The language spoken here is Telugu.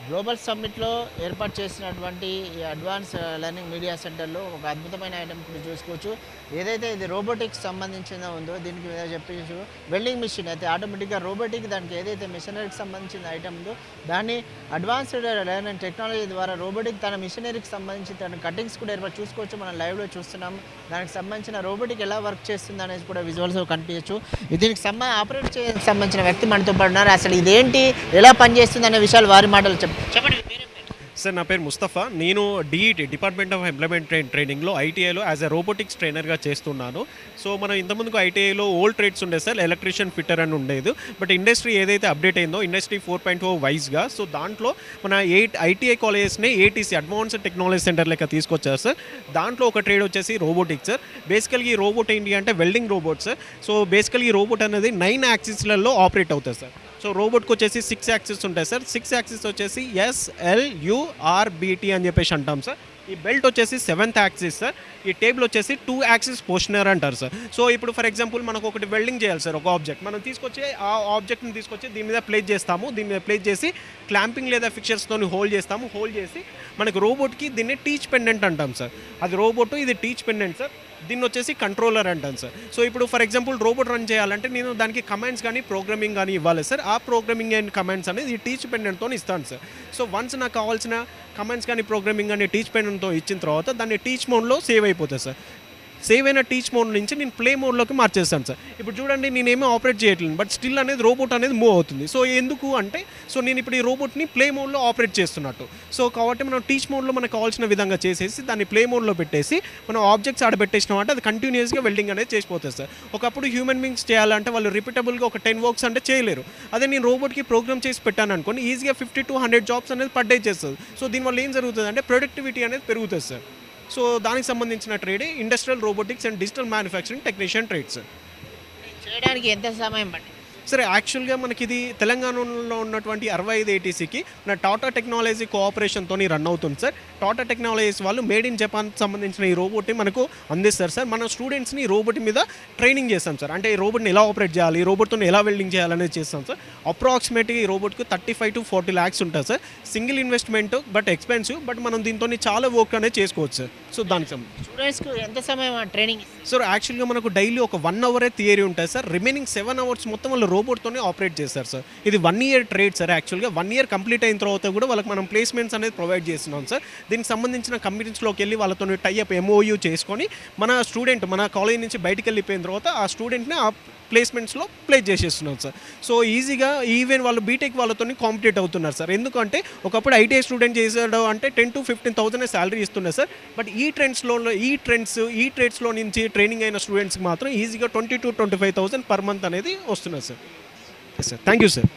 గ్లోబల్ సమ్మిట్లో ఏర్పాటు చేసినటువంటి ఈ అడ్వాన్స్ లెర్నింగ్ మీడియా సెంటర్లో ఒక అద్భుతమైన ఐటమ్ ఇప్పుడు చూసుకోవచ్చు. ఏదైతే ఇది రోబోటిక్స్ సంబంధించిన ఉందో దీనికి మీద చెప్పేసి వెల్డింగ్ మిషన్ అయితే ఆటోమేటిక్గా రోబోటిక్ దానికి ఏదైతే మిషనరీకి సంబంధించిన ఐటమ్ ఉందో దాన్ని అడ్వాన్స్డ్ లెర్నింగ్ టెక్నాలజీ ద్వారా రోబోటిక్ తన మిషనరీకి సంబంధించి తన కటింగ్స్ కూడా ఏర్పాటు చూసుకోవచ్చు. మనం లైవ్లో చూస్తున్నాం. దానికి సంబంధించిన రోబోటిక్ ఎలా వర్క్ చేస్తుంది అనేది కూడా విజువల్స్ కనిపించవచ్చు. దీనికి ఆపరేట్ చేయడానికి సంబంధించిన వ్యక్తి మనతో పాటు ఉన్నారు. అసలు ఇదేంటి, ఎలా పనిచేస్తుంది అనే విషయాలు వారి మాటలు చెప్పండి. సార్ నా పేరు ముస్తఫా. నేను డిఈటి డిపార్ట్మెంట్ ఆఫ్ ఎంప్లాయ్మెంట్ ట్రైనింగ్లో ఐటీఐలో యాజ్ ఎ రోబోటిక్స్ ట్రైనర్గా చేస్తున్నాను. సో మనం ఇంతకుముందుకు ఐటీఐలో ఓల్డ్ ట్రేడ్స్ ఉండే సార్, ఎలక్ట్రీషియన్, ఫిట్టర్ అని ఉండేది. బట్ ఇండస్ట్రీ ఏదైతే అప్డేట్ అయిందో ఇండస్ట్రీ 4.0 వైజ్గా, సో దాంట్లో మన ఐటీఐ కాలేజెస్ని ఏటీసీ అడ్వాన్స్డ్ టెక్నాలజీ సెంటర్ లెక్క తీసుకొచ్చారు సార్. దాంట్లో ఒక ట్రేడ్ వచ్చేసి రోబోటిక్స్ సార్. బేసికల్గా ఈ రోబోట్ ఏంటి అంటే వెల్డింగ్ రోబోట్ సార్. సో బేసికల్గా ఈ రోబోట్ అనేది 9 యాక్సిస్లలో ఆపరేట్ అవుతుంది సార్. సో రోబోట్కి వచ్చేసి 6 యాక్సిస్ ఉంటాయి సార్. 6 యాక్సిస్ వచ్చేసి SLURBT అని చెప్పేసి అంటాం సార్. ఈ బెల్ట్ వచ్చేసి 7th యాక్సిస్ సార్. ఈ టేబుల్ వచ్చేసి 2 యాక్సిస్ పోర్షనర్ అంటారు సార్. సో ఇప్పుడు ఫర్ ఎగ్జాంపుల్ మనకు ఒకటి వెల్డింగ్ చేయాలి సార్. ఒక ఆబ్జెక్ట్ మనం తీసుకొచ్చి ఆ ఆబ్జెక్ట్ని తీసుకొచ్చి దీని మీద ప్లేస్ చేస్తాము. దీని మీద ప్లేస్ చేసి క్లాంపింగ్ లేదా ఫిక్చర్స్తో హోల్డ్ చేస్తాము. హోల్డ్ చేసి మనకు రోబోట్కి దీన్ని టీచ్ పెండెంట్ అంటాం సార్. అది రోబోట్, ఇది టీచ్ పెండెంట్ సార్. దీన్ని వచ్చేసి కంట్రోలర్ అంటాను సార్. సో ఇప్పుడు ఫర్ ఎగ్జాంపుల్ రోబోట్ రన్ చేయాలంటే నేను దానికి కమాండ్స్ కానీ ప్రోగ్రామింగ్ కానీ ఇవ్వాలి సార్. ఆ ప్రోగ్రామింగ్ అండ్ కమాండ్స్ అనేది ఈ టీచ్ పెండెంట్తో ఇస్తాను సార్. సో వన్స్ నాకు కావాల్సిన కమాండ్స్ కానీ ప్రోగ్రామింగ్ కానీ టీచ్ పెండెంట్తో ఇచ్చిన తర్వాత దాన్ని టీచ్ మోడ్లో సేవ్ అయిపోతుంది సార్. సేవ్ అయిన టీచ్ మోడ్ నుంచి నేను ప్లే మోడ్లోకి మార్చేస్తాను సార్. ఇప్పుడు చూడండి నేనేమీ ఆపరేట్ చేయట్లేదు, బట్ స్టిల్ అనేది రోబోట్ అనేది మూవ్ అవుతుంది. సో ఎందుకు అంటే సో నేను ఇప్పుడు ఈ రోబోట్ని ప్లే మోడ్లో ఆపరేట్ చేస్తున్నట్టు. సో కాబట్టి మనం టీచ్ మోడ్లో మనకు కావాల్సిన విధంగా చేసేసి దాన్ని ప్లే మోడ్లో పెట్టేసి మనం ఆబ్జెక్ట్స్ ఆడబెట్టేసినాం అంటే అది కంటిన్యూస్గా వెల్డింగ్ అనేది చేసిపోతుంది సార్. ఒకప్పుడు హ్యూమన్ బీయింగ్స్ చేయాలంటే వాళ్ళు రిపీటబుల్గా ఒక 10 వర్క్స్ అంటే చేయలేరు. అదే నేను రోబోట్కి ప్రోగ్రామ్ చేసి పెట్టాను అనుకోండి, ఈజీగా 50 to 100 జాబ్స్ అనేది పర్ డే చేస్తుంది. సో దీనివల్ల ఏం జరుగుతుంది అంటే ప్రొడక్టివిటీ అనేది పెరుగుతుంది సార్. సో దానికి సంబంధించిన ట్రేడే industrial robotics and digital manufacturing technician trades. చేయడానికి ఎంత సమయం పట్టింది? సరే యాక్చువల్గా మనకి ఇది తెలంగాణలో ఉన్నటువంటి 65 ఏటీసీకి నా టాటా టెక్నాలజీ కోఆపరేషన్తో రన్ అవుతుంది సార్. టాటా టెక్నాలజీస్ వాళ్ళు మేడ్ ఇన్ జపాన్ సంబంధించిన ఈ రోబోట్ని మనకు అందిస్తారు సార్. మన స్టూడెంట్స్ని ఈ రోబోట్ మీద ట్రైనింగ్ చేస్తాం సార్. అంటే ఈ రోబోట్ని ఎలా ఆపరేట్ చేయాలి, ఈ రోబోట్తో ఎలా వెల్డింగ్ చేయాలనేది చేస్తాం సార్. అప్రాక్సిమేట్గా ఈ రోబోట్కి 35 to 40 lakhs ఉంటుంది sir. Single investment but expensive, but మనం దీంతో చాలా వర్క్ అనేది చేసుకోవచ్చు సార్. సో దానికి స్టూడెంట్స్కి ఎంత సమయం ట్రైనింగ్? సార్ యాక్చువల్గా మనకు డైలీ ఒక 1 hour థియరీ ఉంటుంది సార్. రిమైనింగ్ 7 hours మొత్తం వాళ్ళు రోబోట్తోనే ఆపరేట్ చేస్తారు సార్. ఇది 1 year ట్రేడ్ సార్. యాక్చువల్గా 1 year కంప్లీట్ అయిన తర్వాత కూడా వాళ్ళకి మనం ప్లేస్మెంట్స్ అనేది ప్రొవైడ్ చేస్తున్నాం సార్. దీనికి సంబంధించిన కంపెనీస్లోకి వెళ్ళి వాళ్ళతో టైఅప్ MOU చేసుకొని మన స్టూడెంట్ మన కాలేజ్ నుంచి బయటికి వెళ్ళిపోయిన తర్వాత ఆ స్టూడెంట్ని ఆ ప్లేస్మెంట్స్లో ప్లేస్ చేసేస్తున్నాం సార్. సో ఈజీగా ఈవెన్ వాళ్ళు బీటెక్ వాళ్ళతో కాంపిటేట్ అవుతున్నారు సార్. ఎందుకంటే ఒకప్పుడు ఐటీఐ స్టూడెంట్ చేసాడు అంటే 10 to 15,000 శాలరీ ఇస్తున్నారు సార్. బట్ ఈ ట్రేడ్స్లో నుంచి ట్రైనింగ్ అయిన స్టూడెంట్స్కి మాత్రం ఈజీగా 20 to 25,000 per month అనేది వస్తున్నారు sir. Yes sir, thank you sir.